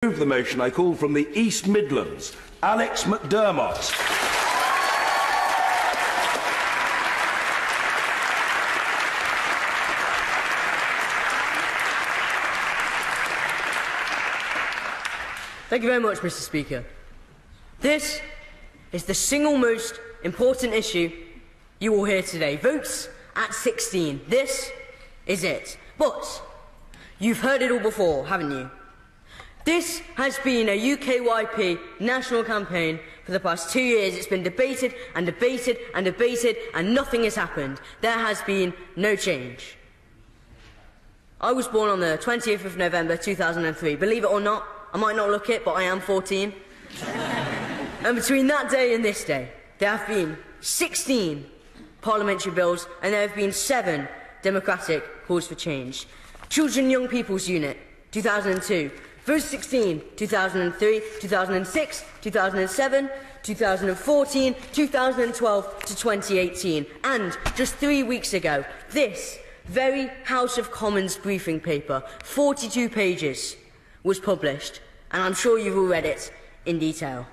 Move the motion. I call from the East Midlands, Alex McDermott. Thank you very much, Mr. Speaker. This is the single most important issue you will hear today. Votes at 16. This is it. But you've heard it all before, haven't you? This has been a UKYP national campaign for the past 2 years. It's been debated and debated and debated, and nothing has happened. There has been no change. I was born on the 20th of November 2003. Believe it or not, I might not look it, but I am 14. And between that day and this day, there have been 16 parliamentary bills, and there have been 7 democratic calls for change. Children and Young People's Unit, 2002. Vote 16, 2003, 2006, 2007, 2014, 2012 to 2018. And just 3 weeks ago, this very House of Commons briefing paper, 42 pages, was published. And I'm sure you've all read it in detail.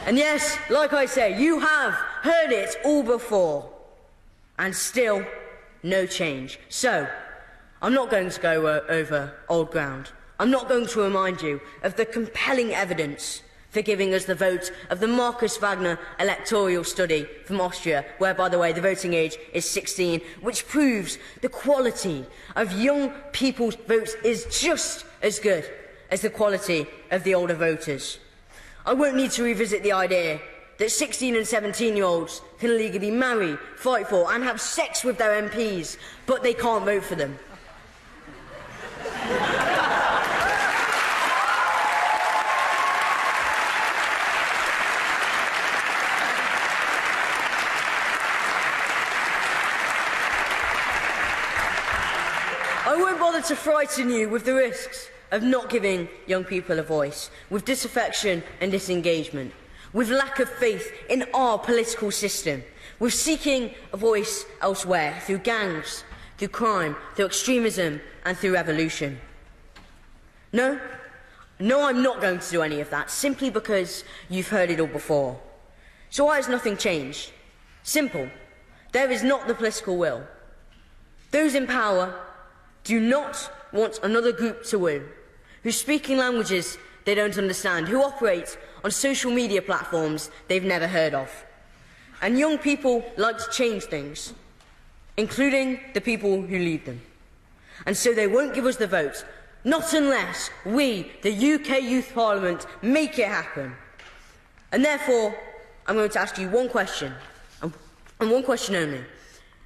And yes, like I say, you have heard it all before. And still, no change. So, I'm not going to go over old ground. I'm not going to remind you of the compelling evidence for giving us the vote of the Marcus Wagner electoral study from Austria, where, by the way, the voting age is 16, which proves the quality of young people's votes is just as good as the quality of the older voters. I won't need to revisit the idea that 16 and 17-year-olds can legally marry, fight for, and have sex with their MPs, but they can't vote for them. I won't bother to frighten you with the risks of not giving young people a voice, with disaffection and disengagement, with lack of faith in our political system, with seeking a voice elsewhere through gangs, through crime, through extremism and through revolution. No, I'm not going to do any of that, simply because you've heard it all before. So why has nothing changed? Simple. There is not the political will. Those in power do not want another group to win, who speak in languages they don't understand, who operate on social media platforms they've never heard of. And young people like to change things, including the people who lead them. And so they won't give us the vote, not unless we, the UK Youth Parliament, make it happen. And therefore, I'm going to ask you one question, and one question only.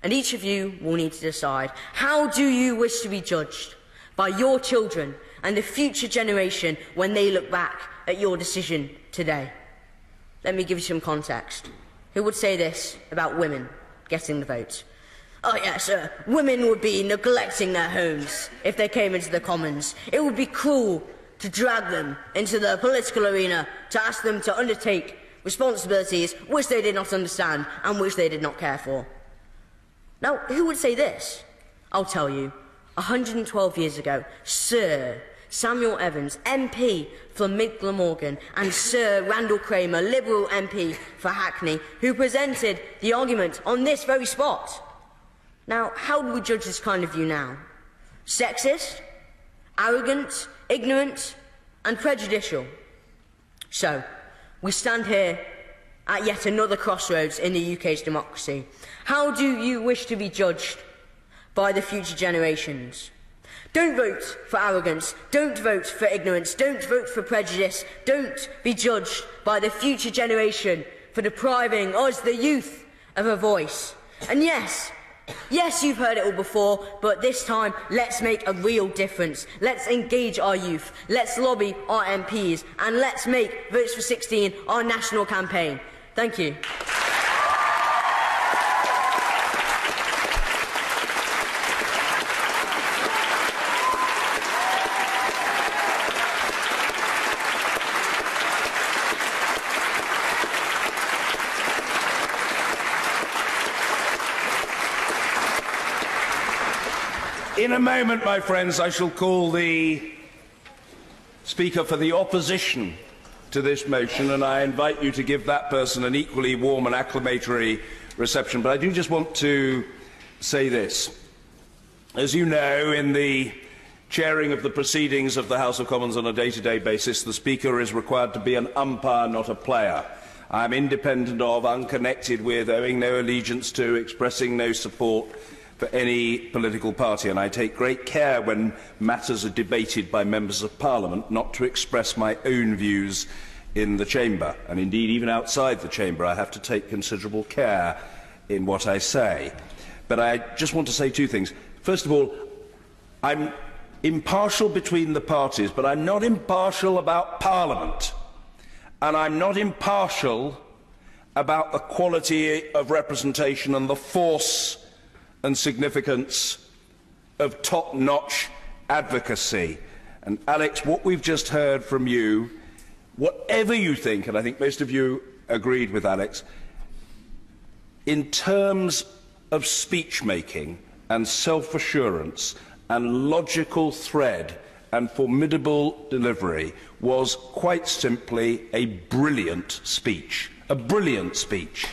And each of you will need to decide, how do you wish to be judged by your children and the future generation when they look back at your decision today? Let me give you some context. Who would say this about women getting the vote? Oh yes, women would be neglecting their homes if they came into the Commons. It would be cruel to drag them into the political arena, to ask them to undertake responsibilities which they did not understand and which they did not care for. Now, who would say this? I'll tell you. 112 years ago, Sir Samuel Evans, MP for Mid Glamorgan, and Sir Randall Kramer, Liberal MP for Hackney, who presented the argument on this very spot. Now, how do we judge this kind of view now? Sexist, arrogant, ignorant, and prejudicial. So, we stand here at yet another crossroads in the UK's democracy. How do you wish to be judged by the future generations? Don't vote for arrogance, don't vote for ignorance, don't vote for prejudice, don't be judged by the future generation for depriving us, the youth, of a voice. And yes, you've heard it all before, but this time, let's make a real difference. Let's engage our youth, let's lobby our MPs, and let's make Votes for 16 our national campaign. Thank you. In a moment, my friends, I shall call the speaker for the opposition to this motion, and I invite you to give that person an equally warm and acclamatory reception. But I do just want to say this. As you know, in the chairing of the proceedings of the House of Commons on a day-to-day basis, the Speaker is required to be an umpire, not a player. I am independent of, unconnected with, owing no allegiance to, expressing no support for any political party, and I take great care when matters are debated by members of Parliament not to express my own views in the chamber, and indeed even outside the chamber I have to take considerable care in what I say. But I just want to say two things. First of all, I'm impartial between the parties, but I'm not impartial about Parliament, and I'm not impartial about the quality of representation and the force and significance of top-notch advocacy. And Alex, what we've just heard from you, whatever you think, and I think most of you agreed with Alex, in terms of speech-making and self-assurance and logical thread and formidable delivery, was quite simply a brilliant speech. A brilliant speech.